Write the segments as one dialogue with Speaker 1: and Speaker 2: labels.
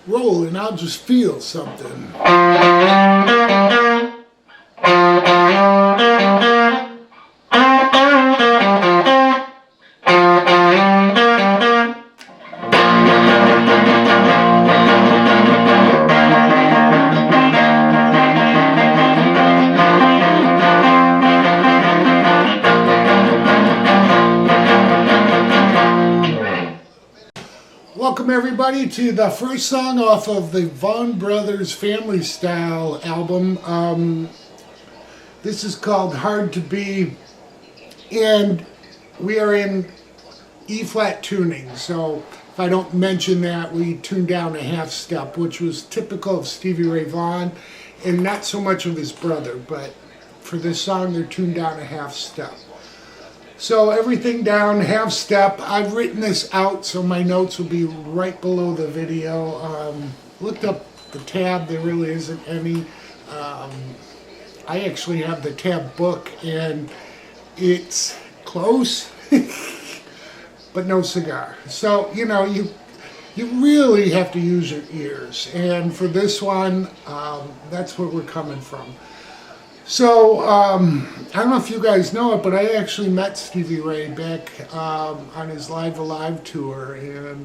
Speaker 1: roll and I'll just feel something. Welcome everybody to the first song off of the Vaughan Brothers Family Style album. This is called Hard to Be, and we are in E-flat tuning. So if I don't mention that, we tuned down a half step, which was typical of Stevie Ray Vaughan and not so much of his brother, but for this song they're tuned down a half step. So everything down, half step. I've written this out so my notes will be right below the video. Looked up the tab, there really isn't any. I actually have the tab book and it's close, but no cigar. So, you know, you really have to use your ears. And for this one, that's where we're coming from. So, I don't know if you guys know it, but I actually met Stevie Ray back on his Live Alive tour, and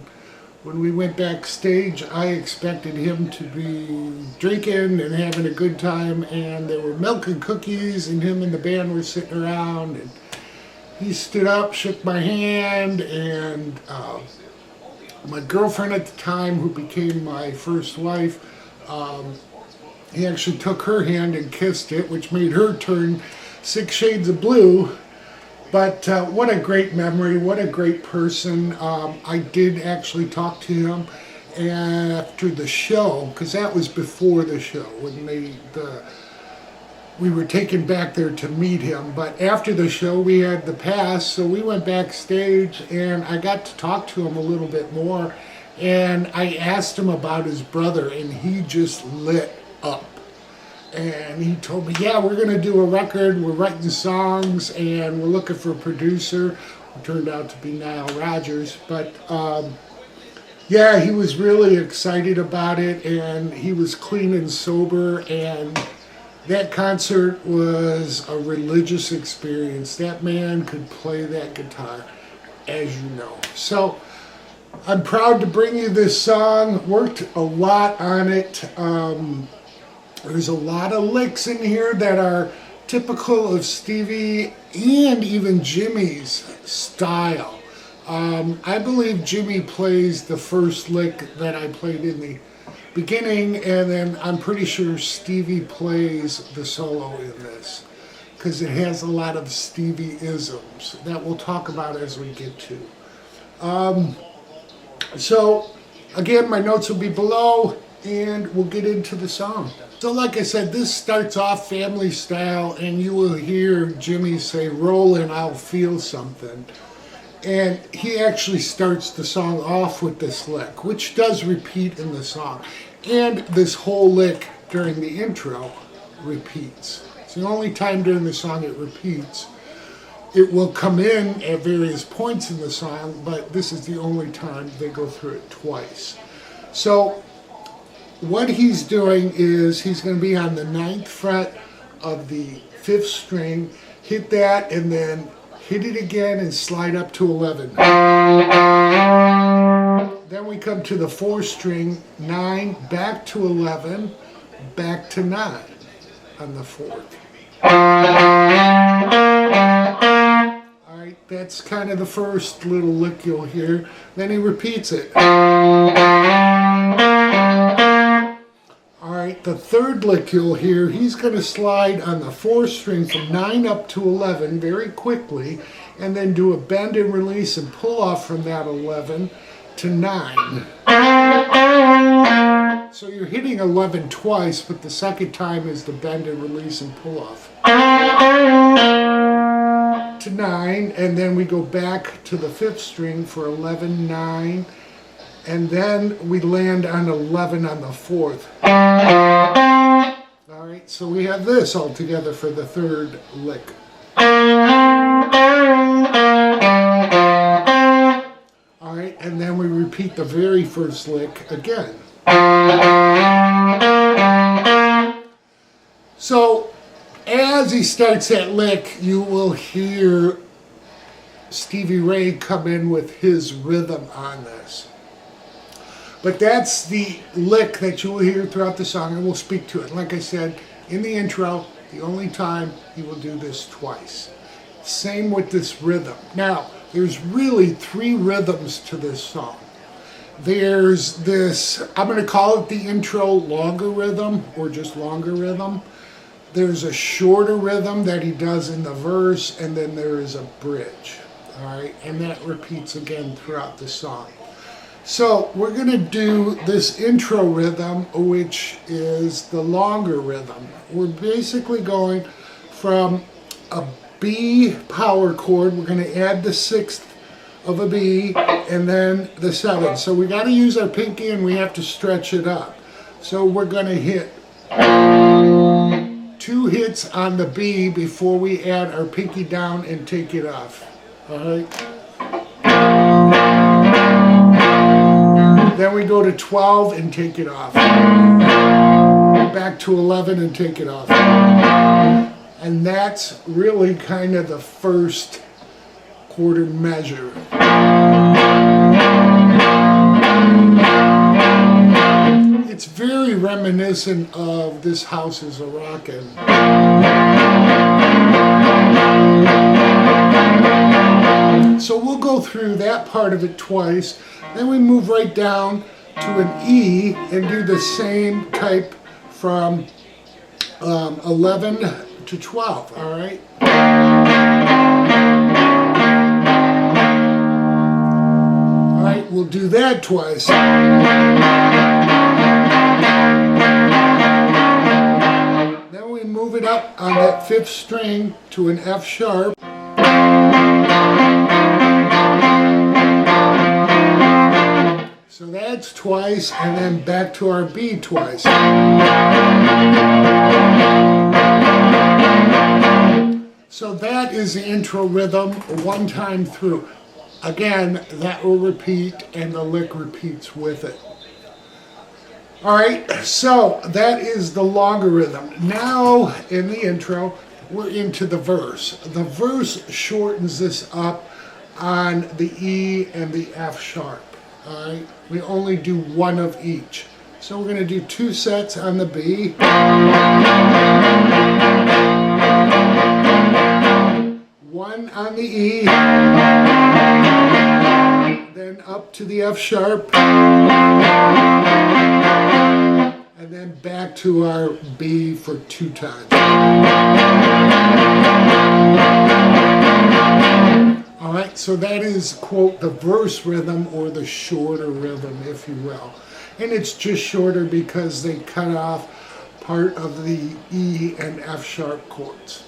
Speaker 1: when we went backstage, I expected him to be drinking and having a good time, and there were milk and cookies, and him and the band were sitting around, and he stood up, shook my hand, and my girlfriend at the time, who became my first wife, he actually took her hand and kissed it, which made her turn 6 shades of blue. But what a great memory, what a great person. I did actually talk to him after the show, because that was before the show, when we were taken back there to meet him. But after the show, we had the pass, so we went backstage, and I got to talk to him a little bit more. And I asked him about his brother, and he just lit up. And he told me, yeah, we're going to do a record, we're writing songs, and we're looking for a producer, who turned out to be Nile Rodgers. But yeah, he was really excited about it, and he was clean and sober, and that concert was a religious experience. That man could play that guitar, as you know. So I'm proud to bring you this song. Worked a lot on it. There's a lot of licks in here that are typical of Stevie and even Jimmy's style. I believe Jimmy plays the first lick that I played in the beginning, and then I'm pretty sure Stevie plays the solo in this, because it has a lot of Stevie-isms that we'll talk about as we get to. So, again, my notes will be below, and we'll get into the song. So like I said, this starts off family style, and you will hear Jimmy say, roll and I'll feel something. And he actually starts the song off with this lick, which does repeat in the song. And this whole lick during the intro repeats. It's the only time during the song it repeats. It will come in at various points in the song, but this is the only time they go through it twice. So what he's doing is he's going to be on the 9th fret of the 5th string, hit that, and then hit it again and slide up to 11. Then we come to the 4th string, 9, back to 11, back to 9 on the 4th. Alright, that's kind of the first little lick you'll hear. Then he repeats it. Alright, the third lick you'll hear, he's going to slide on the 4th string from 9 up to 11 very quickly, and then do a bend and release and pull off from that 11 to 9. So you're hitting 11 twice, but the second time is the bend and release and pull off. To 9, and then we go back to the 5th string for 11, 9, and then we land on 11 on the 4th. Alright, so we have this all together for the third lick. Alright, and then we repeat the very first lick again. So as he starts that lick, you will hear Stevie Ray come in with his rhythm on this. But that's the lick that you will hear throughout the song, and we'll speak to it. Like I said, in the intro, the only time he will do this twice. Same with this rhythm. Now, there's really 3 rhythms to this song. There's this, I'm going to call it the intro longer rhythm, or just longer rhythm. There's a shorter rhythm that he does in the verse, and then there is a bridge. All right, and that repeats again throughout the song. So we're going to do this intro rhythm, which is the longer rhythm. We're basically going from a B power chord. We're going to add the 6th of a B and then the 7th. So we got to use our pinky and we have to stretch it up. So we're going to hit 2 hits on the B before we add our pinky down and take it off. All right. Then we go to 12 and take it off. Back to 11 and take it off. And that's really kind of the first quarter measure. It's very reminiscent of This House Is a Rockin'. So we'll go through that part of it twice. Then we move right down to an E and do the same type from 11 to 12, all right? All right, we'll do that twice. Then we move it up on that 5th string to an F sharp. So that's twice, and then back to our B twice. So that is the intro rhythm one time through. Again, that will repeat, and the lick repeats with it. All right, so that is the longer rhythm. Now, in the intro, we're into the verse. The verse shortens this up on the E and the F sharp. All right, we only do one of each. So we're going to do 2 sets on the B. One on the E. Then up to the F sharp. And then back to our B for 2 times. All right, so that is, quote, the verse rhythm, or the shorter rhythm, if you will. And it's just shorter because they cut off part of the E and F sharp chords.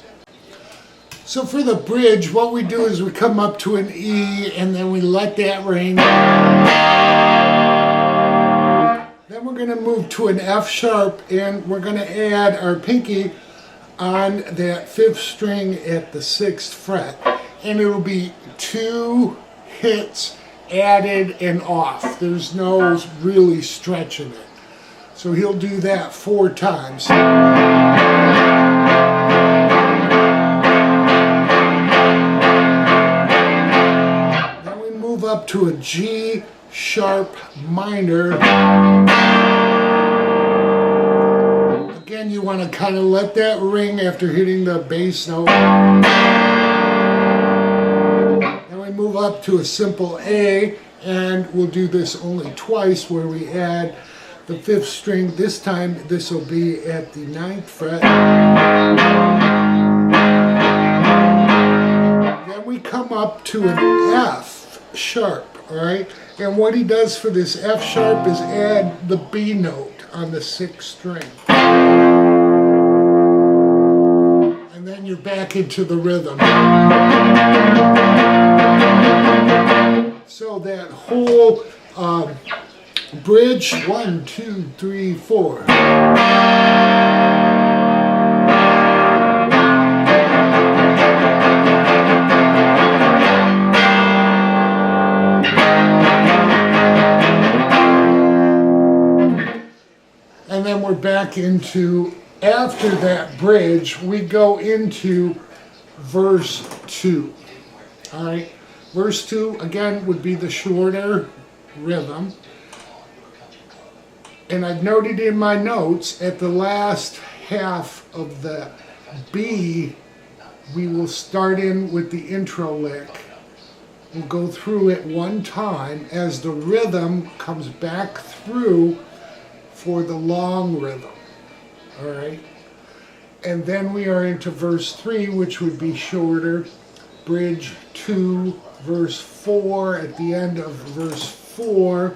Speaker 1: So for the bridge, what we do is we come up to an E and then we let that ring. Then we're going to move to an F sharp and we're going to add our pinky on that 5th string at the 6th fret. And it'll be 2 hits added and off. There's no really stretching it. So he'll do that 4 times. Then we move up to a G sharp minor. Again, you want to kind of let that ring after hitting the bass note. Move up to a simple A, and we'll do this only twice, where we add the 5th string. This time this will be at the 9th fret. Then we come up to an F sharp, all right? And what he does for this F sharp is add the B note on the 6th string. And then you're back into the rhythm. So that whole bridge, 1, 2, 3, 4. and then we're back into, after that bridge, we go into verse 2. All right, verse 2 again would be the shorter rhythm. And I've noted in my notes at the last half of the B, we will start in with the intro lick. We'll go through it one time as the rhythm comes back through for the long rhythm. All right. And then we are into verse 3, which would be shorter. Bridge 2, verse 4. At the end of verse 4,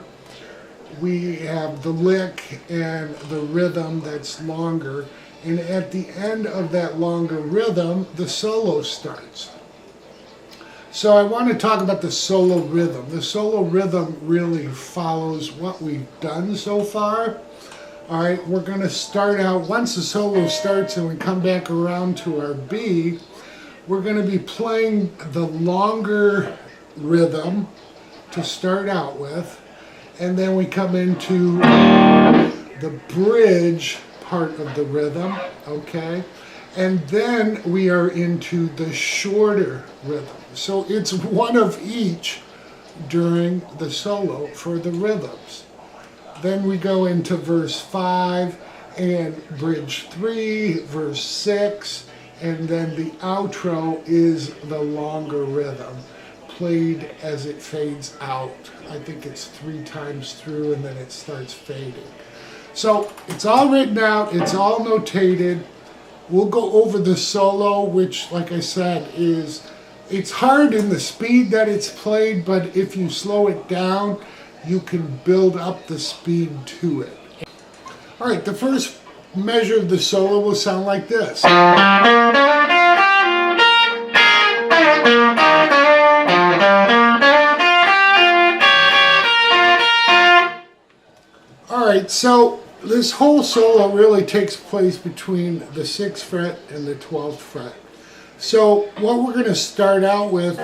Speaker 1: we have the lick and the rhythm that's longer. And at the end of that longer rhythm, the solo starts. So I want to talk about the solo rhythm. The solo rhythm really follows what we've done so far. All right, we're going to start out, once the solo starts and we come back around to our B, we're going to be playing the longer rhythm to start out with, and then we come into the bridge part of the rhythm, okay? And then we are into the shorter rhythm. So it's one of each during the solo for the rhythms. Then we go into verse 5 and bridge 3, verse 6, and then the outro is the longer rhythm, played as it fades out. I think it's 3 times through and then it starts fading. So it's all written out, it's all notated. We'll go over the solo, which, like I said, it's hard in the speed that it's played, but if you slow it down, you can build up the speed to it. All right, the first measure of the solo will sound like this. All right, so this whole solo really takes place between the 6th fret and the 12th fret. So what we're going to start out with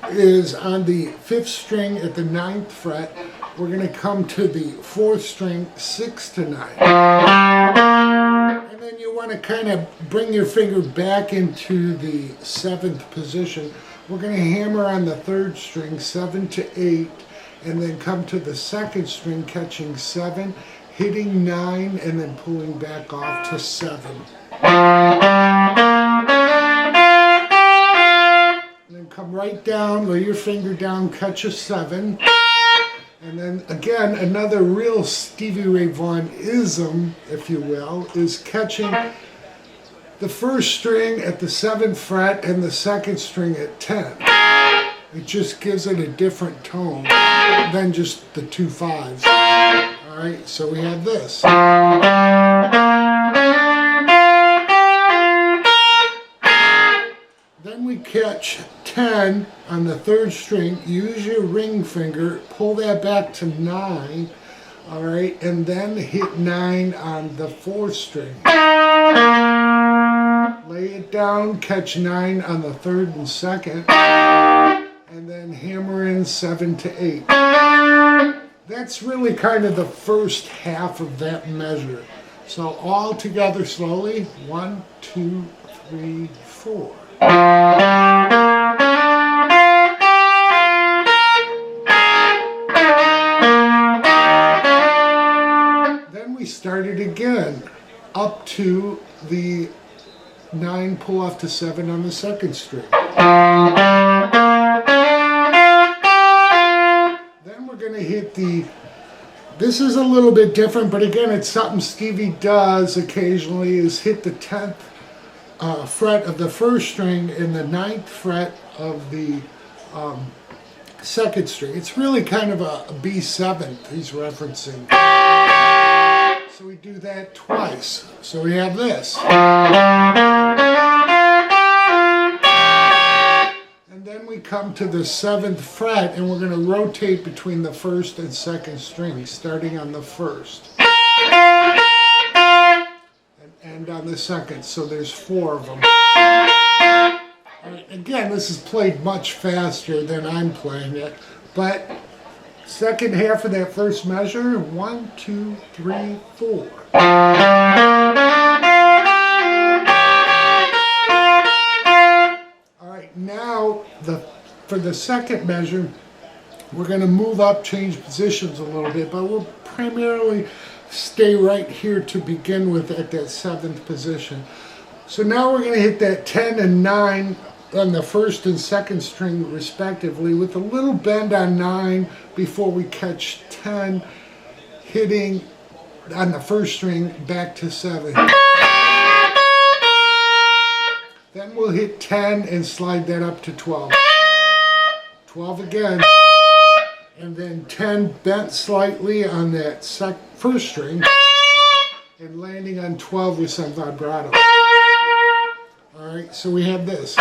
Speaker 1: is on the 5th string at the 9th fret. We're going to come to the 4th string, 6 to 9. And then you want to kind of bring your finger back into the 7th position. We're going to hammer on the 3rd string, 7 to 8, and then come to the 2nd string, catching 7, hitting 9, and then pulling back off to 7. And then come right down, lay your finger down, catch a 7. And then again, another real Stevie Ray Vaughan-ism, if you will, is catching the 1st string at the 7th fret and the 2nd string at 10. It just gives it a different tone than just the 2 5s. All right, so we have this. Then we catch 10 on the 3rd string, use your ring finger, pull that back to 9, all right, and then hit 9 on the 4th string. Lay it down, catch 9 on the 3rd and 2nd, and then hammer in 7 to 8. That's really kind of the first half of that measure. So all together slowly, 1, 2, 3, 4. Then we start it again up to the 9 pull off to 7 on the 2nd string. Then we're going to hit the, this is a little bit different, but again it's something Stevie does occasionally, is hit the 10th fret of the 1st string and the 9th fret of the 2nd string. It's really kind of a B7th he's referencing. So we do that twice. So we have this. And then we come to the 7th fret and we're going to rotate between the 1st and 2nd strings, starting on the 1st. And on the 2nd, so there's 4 of them. Again, this is played much faster than I'm playing it, but second half of that first measure. 1, 2, 3, 4. All right, now for the second measure, we're going to move up, change positions a little bit, but we'll primarily stay right here to begin with at that 7th position. So now we're going to hit that 10 and 9 on the first and second string respectively, with a little bend on 9 before we catch 10, hitting on the first string back to 7. Then we'll hit 10 and slide that up to 12. 12 again, and then 10 bent slightly on that first string, and landing on 12 with some vibrato. Alright, so we have this.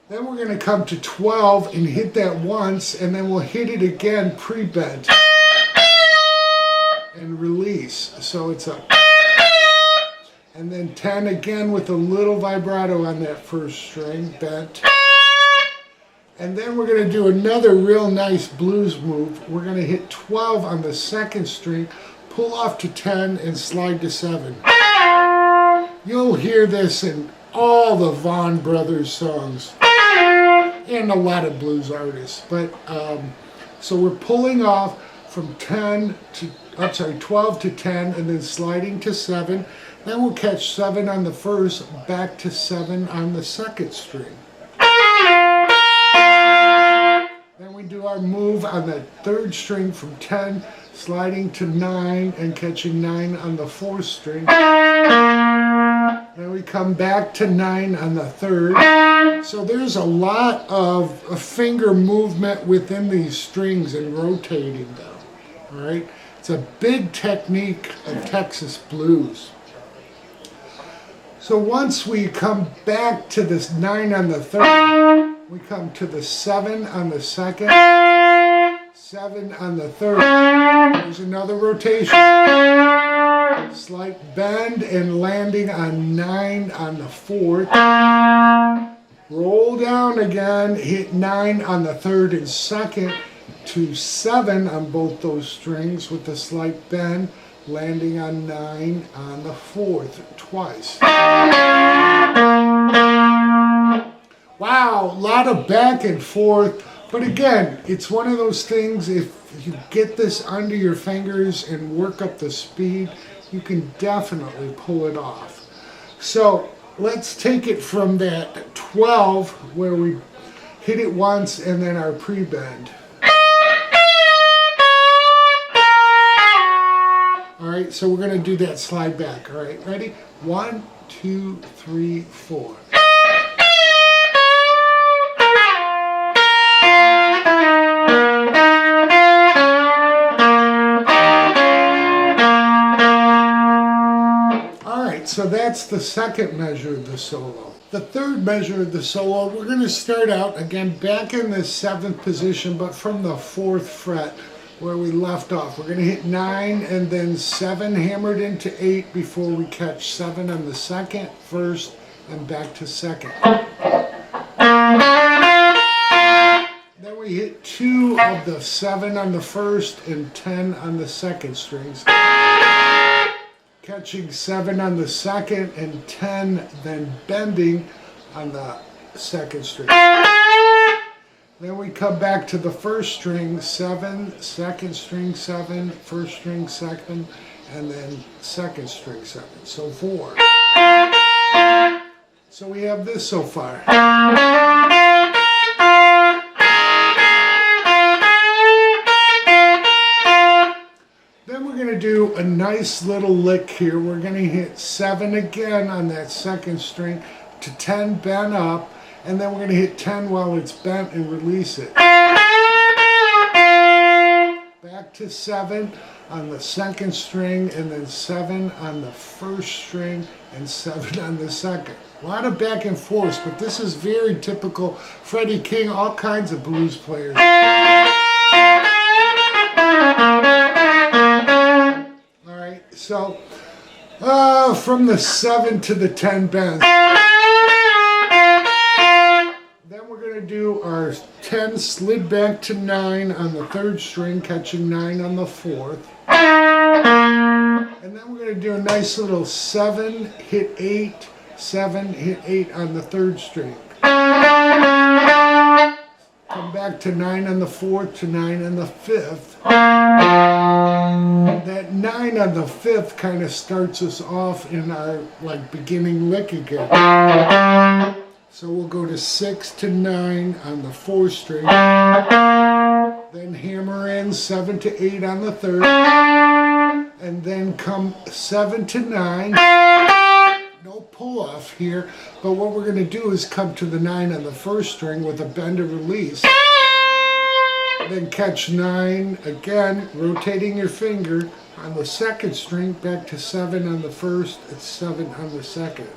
Speaker 1: Then we're going to come to 12 and hit that once, and then we'll hit it again pre-bent and release. So it's a, and then 10 again with a little vibrato on that first string, bent. And then we're going to do another real nice blues move. We're going to hit 12 on the second string, pull off to 10, and slide to 7. You'll hear this in all the Vaughan Brothers songs and a lot of blues artists. But so we're pulling off from 12 to 10, and then sliding to 7. Then we'll catch 7 on the first, back to 7 on the second string. Then we do our move on the third string from 10, sliding to 9 and catching 9 on the fourth string. Then we come back to 9 on the third. So there's a lot of finger movement within these strings and rotating them. All right, it's a big technique of Texas blues. So once we come back to this 9 on the third, we come to the 7 on the second, 7 on the third. There's another rotation. Slight bend and landing on 9 on the fourth. Roll down again, hit 9 on the third and second to 7 on both those strings with a slight bend, landing on 9 on the fourth twice. Wow, a lot of back and forth. But again, it's one of those things, if you get this under your fingers and work up the speed, you can definitely pull it off. So let's take it from that 12 where we hit it once and then our pre-bend. Alright, so we're going to do that slide back. Alright, ready? 1, 2, 3, 4. So that's the second measure of the solo. The third measure of the solo, we're going to start out again back in the 7th position, but from the 4th fret where we left off. We're going to hit 9 and then 7 hammered into 8 before we catch 7 on the second, first, and back to second. Then we hit 2 of the 7 on the first and 10 on the second strings. Catching 7 on the second and 10, then bending on the second string. Then we come back to the first string, 7, second string 7, first string 2nd, and then second string 7. So 4. So we have this so far. Do a nice little lick here. We're going to hit 7 again on that second string to 10 bent up, and then we're going to hit 10 while it's bent and release it. Back to 7 on the second string, and then 7 on the first string and 7 on the second. A lot of back and forth, but this is very typical Freddie King, all kinds of blues players. So, from the 7 to the 10 bends. Then we're going to 10, slid back to 9 on the 3rd string, catching 9 on the 4th. And then we're going to do a nice little 7, hit 8, 7, hit 8 on the 3rd string. Come back to 9 on the 4th, to 9 on the 5th. That 9 on the 5th kind of starts us off in our beginning lick again. So we'll go to 6 to 9 on the 4th string. Then hammer in 7 to 8 on the 3rd. And then come 7 to 9. No pull off here, but what we're going to do is come to the 9 on the 1st string with a bend and release. Then catch 9 again, rotating your finger on the 2nd string, back to 7 on the 1st and 7 on the 2nd.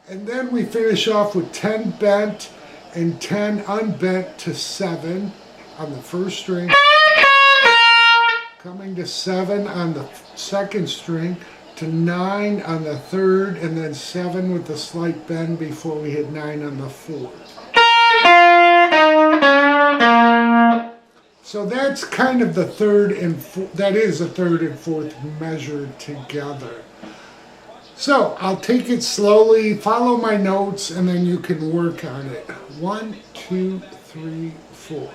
Speaker 1: And then we finish off with 10 bent and 10 unbent to 7 on the 1st string. Coming to 7 on the 2nd string, to 9 on the 3rd, and then 7 with a slight bend before we hit 9 on the 4th. So that's kind of the 3rd and 4th, that is the 3rd and 4th measured together. So I'll take it slowly, follow my notes, and then you can work on it. 1, 2, 3, 4.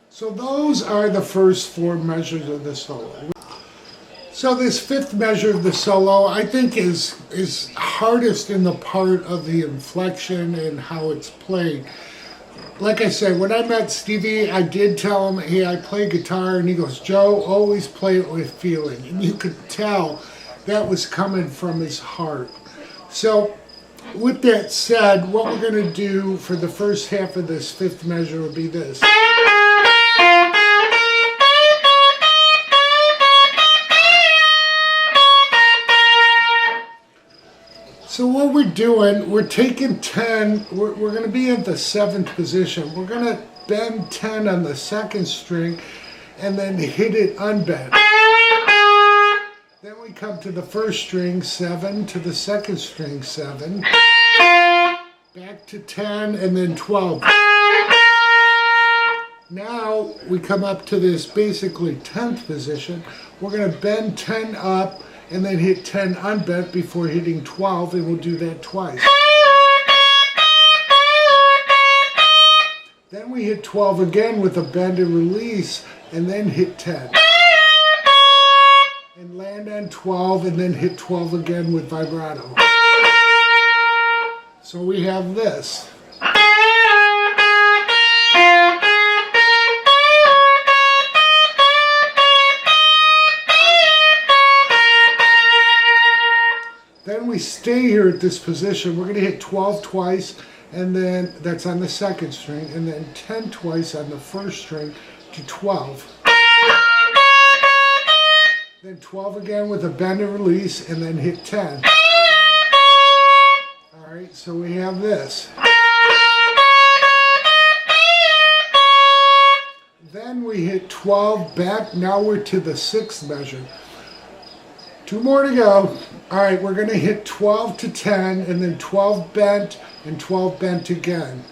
Speaker 1: So those are the first 4 measures of the solo. So this 5th measure of the solo, I think is hardest in the part of the inflection and how it's played. Like I said, when I met Stevie, I did tell him, hey, I play guitar, and he goes, Joe, always play it with feeling. And you could tell that was coming from his heart. So with that said, what we're going to do for the first half of this 5th measure will be this. So what we're doing, we're taking 10, we're going to be at the 7th position. We're going to bend 10 on the 2nd string and then hit it unbent. Then we come to the 1st string, 7, to the 2nd string, 7. Back to 10 and then 12. Now we come up to this basically 10th position. We're going to bend 10 up and then hit 10 unbent before hitting 12, and we'll do that twice. Then we hit 12 again with a bend and release, and then hit 10. And land on 12, and then hit 12 again with vibrato. So we have this. Then we stay here at this position. We're going to hit 12 twice, and then that's on the 2nd string, and then 10 twice on the 1st string to 12. Then 12 again with a bend and release, and then hit 10. All right, so we have this. Then we hit 12 back. Now we're to the 6th measure. 2 more to go. All right, we're going to hit 12 to 10, and then 12 bent, and 12 bent again.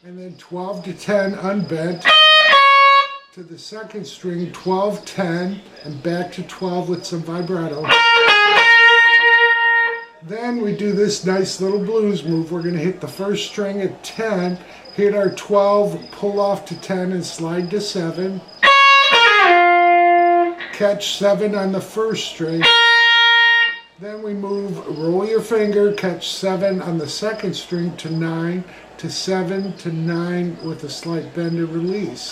Speaker 1: And then 12 to 10 unbent, to the 2nd string, 12, 10, and back to 12 with some vibrato. Then we do this nice little blues move. We're going to hit the 1st string at 10, hit our 12, pull off to 10, and slide to 7. Catch 7 on the 1st string. Then we move, roll your finger, catch 7 on the 2nd string to 9, to 7, to 9 with a slight bend and release.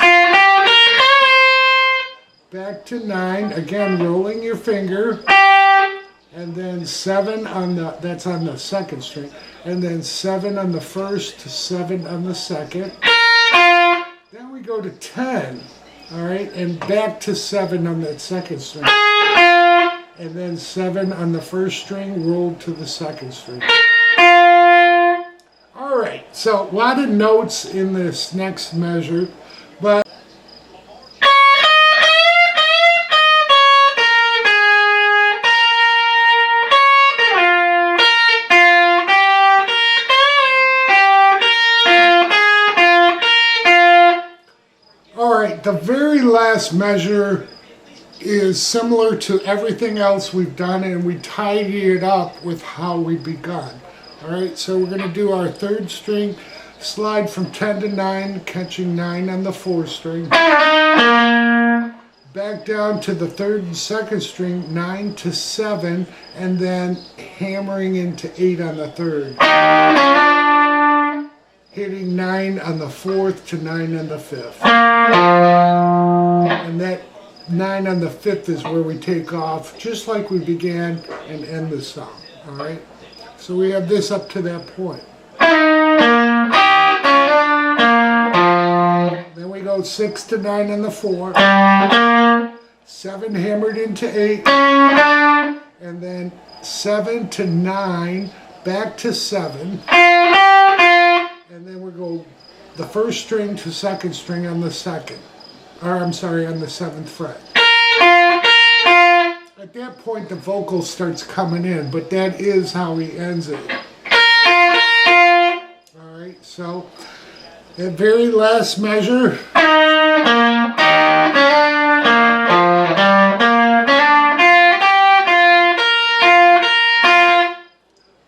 Speaker 1: Back to 9, again rolling your finger, and then 7 on the, that's on the 2nd string, and then 7 on the 1st to 7 on the 2nd. Then we go to 10. All right, and back to 7 on that second string. And then 7 on the first string, rolled to the second string. All right, so a lot of notes in this next measure, but all right, the very last measure is similar to everything else we've done, and we tidy it up with how we begun. All right, so we're going to do our third string, slide from 10 to 9, catching 9 on the fourth string. Back down to the third and second string, 9 to 7, and then hammering into 8 on the third. Hitting 9 on the fourth to 9 on the fifth. And that 9 on the fifth is where we take off, just like we began and end the song. All right? So we have this up to that point. Then we go 6 to 9 on the 4, 7 hammered into 8, and then 7 to 9, back to 7, and then we go the first string to second string on the second, or I'm sorry, on the 7th fret. At that point, the vocal starts coming in, but that is how he ends it. All right, so that very last measure.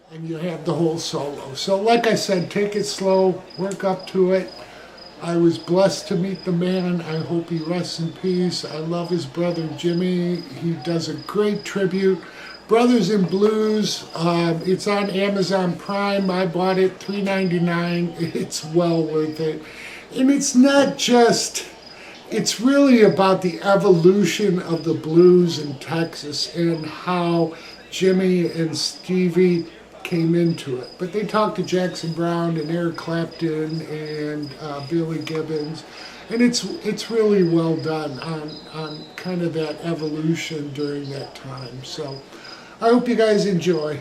Speaker 1: And you have the whole solo. So like I said, take it slow, work up to it. I was blessed to meet the man. I hope he rests in peace. I love his brother Jimmy. He does a great tribute. Brothers in Blues. It's on Amazon Prime. I bought it $3.99. It's well worth it. And it's not just, it's really about the evolution of the blues in Texas and how Jimmy and Stevie came into it. But they talked to Jackson Browne and Eric Clapton and Billy Gibbons, and it's really well done on kind of that evolution during that time. So I hope you guys enjoy.